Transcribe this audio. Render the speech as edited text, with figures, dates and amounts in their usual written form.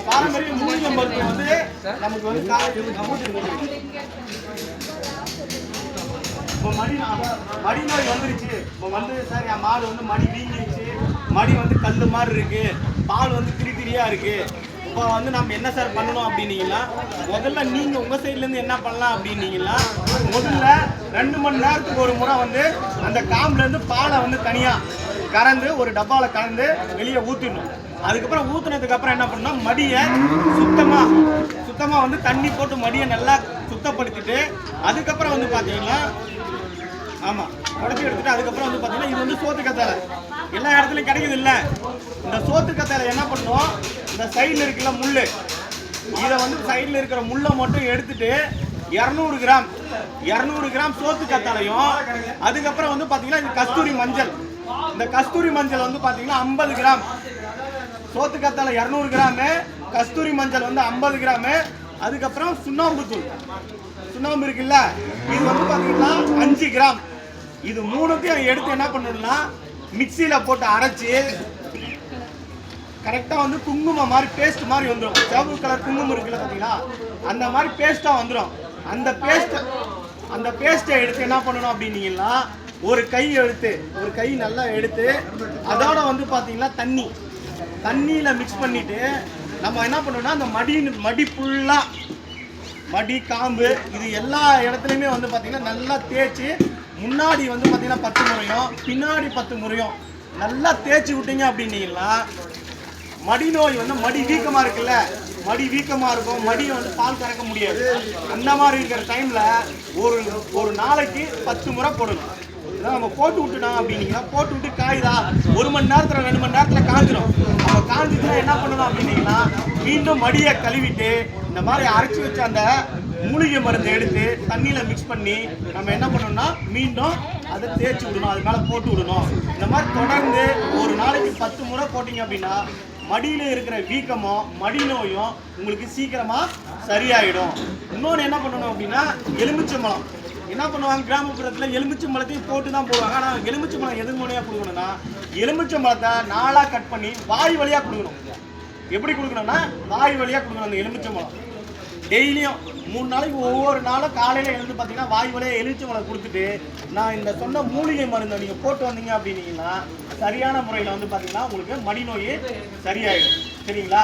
பாரம்பரிய மூலிகை மருத்துவம் வந்து நமக்கு வந்து இப்போ மடி நோய் வந்துருச்சு. இப்போ வந்து சார் என் மாடு வந்து மடி வீங்கிருச்சு, மடி வந்து கல் மாதிரி இருக்கு, பால் வந்து திரியா இருக்கு, இப்போ வந்து நம்ம என்ன சார் பண்ணணும் அப்படின்னீங்கன்னா, முதல்ல நீங்க உங்க சைட்ல இருந்து என்ன பண்ணலாம் அப்படின்னீங்கன்னா, முதல்ல 2 மணி நேரத்துக்கு ஒரு முறை வந்து அந்த காம்புல இருந்து பாலை வந்து தனியா கறந்து ஒரு டப்பால கலந்து வெளியே ஊத்திடணும். அதுக்கப்புறம் ஊத்துனதுக்கு அப்புறம் என்ன பண்ணணும், மடியை சுத்தமா வந்து தண்ணி போட்டு மடியை நல்லா சுத்தப்படுத்திட்டு, அதுக்கப்புறம் வந்து பாத்தீங்கன்னா உடச்சி எடுத்துட்டு அதுக்கப்புறம் வந்து பாத்தீங்கன்னா இது வந்து சோத்து கத்தாழை எல்லா இடத்துலயும் கிடைக்குது இல்ல. இந்த சோத்து கத்தாழை என்ன பண்ணும், இந்த சைடுல இருக்குல்ல முள்ளு, இதை வந்து சைடுல இருக்கிற முள்ளை மட்டும் எடுத்துட்டு 200 கிராம் சோத்து கத்தாழையும், அதுக்கப்புறம் வந்து பாத்தீங்கன்னா இது கஸ்தூரி மஞ்சள், இந்த கஸ்தூரி மஞ்சள் வந்து பாத்தீங்கன்னா 50 கிராம், சோத்து கத்தாழை 200 கிராமு, கஸ்தூரி மஞ்சள் வந்து 50 கிராமு, அதுக்கப்புறம் சுண்ணாம்பு தூள், சுண்ணாம்பு இருக்குல்ல, இது வந்து பாத்தீங்கன்னா 5 கிராம். இது மூணுத்தையும் எடுத்து என்ன பண்ணணும்னா மிக்சியில போட்டு அரைச்சி கரெக்டா வந்து குங்குமம் மாதிரி பேஸ்ட் மாதிரி வந்துடும். சிவப்பு கலர் குங்குமம் இருக்குல்ல பாத்தீங்களா, அந்த மாதிரி பேஸ்டா வந்துடும். அந்த பேஸ்ட்டை எடுத்து என்ன பண்ணணும் அப்படின்னீங்கன்னா, ஒரு கை நல்லா எடுத்து அதோட வந்து பாத்தீங்கன்னா தண்ணியில மிக்ஸ் பண்ணிட்டு நம்ம என்ன பண்ணணும்னா அந்த மடி ஃபுல்லா மடி காம்பு இது எல்லா இடத்துலையுமே வந்து பாத்தீங்கன்னா நல்லா தேய்ச்சி, முன்னாடி வந்து பாத்தீங்கன்னா 10 முறையும் பின்னாடி 10 முறையும் நல்லா தேய்ச்சி விட்டீங்க அப்படின்னீங்கன்னா, மடி நோய் வந்து மடி வீக்கமா இருக்குல்ல, மடி வீக்கமா இருக்கும், மடியை வந்து பால் கறக்க முடியாது, அந்த மாதிரி இருக்கிற டைம்ல ஒரு நாளைக்கு 10 முறை போடணும். நம்ம போட்டு விட்டுட்டோம் அப்படின்னீங்கன்னா, போட்டு விட்டு காயுதா 1 மணி நேரத்துல 2 மணி நேரத்துல காஞ்சிடும். நம்ம காஞ்சிச்சுன்னா என்ன பண்ணணும் அப்படின்னீங்கன்னா, மீண்டும் மடியை கழுவிட்டு இந்த மாதிரி அரைச்சி வச்ச அந்த மூலிகை மருந்தை எடுத்து தண்ணியில மிக்ஸ் பண்ணி நம்ம என்ன பண்ணணும்னா மீண்டும் அதை தேய்ச்சி விடணும், அது மேல போட்டு விடணும். இந்த மாதிரி தொடர்ந்து ஒரு நாளைக்கு 10 முறை போட்டீங்க அப்படின்னா மடியில இருக்கிற வீக்கமும் மடி நோயும் உங்களுக்கு சீக்கிரமா சரியாயிடும். இன்னொன்று என்ன பண்ணணும் அப்படின்னா, எலுமிச்சம்பழம் என்ன பண்ணுவாங்க கிராமப்புறத்தில், எலுமிச்சம்பழத்தையும் போட்டு தான் போடுவாங்க. ஆனால் எலுமிச்சம்பழம் எது முறையாக கொடுக்கணும்னா, எலுமிச்சம்பழத்தை 4ஆ கட் பண்ணி வாய் வழியாக கொடுக்கணும். எப்படி கொடுக்கணும்னா வாய் வழியாக கொடுக்கணும். அந்த எலுமிச்சம்பழம் டெய்லியும் 3 நாளைக்கு ஒவ்வொரு நாளும் காலையில் எழுந்து பார்த்தீங்கன்னா வாய் வழியாக எலுமிச்சம்பழம் கொடுத்துட்டு, நான் இந்த சொன்ன மூலிகை மருந்தை நீங்கள் போட்டு வந்தீங்க அப்படின்னீங்கன்னா சரியான முறையில் வந்து பார்த்தீங்கன்னா உங்களுக்கு மடி நோய் சரியாயிடும். சரிங்களா?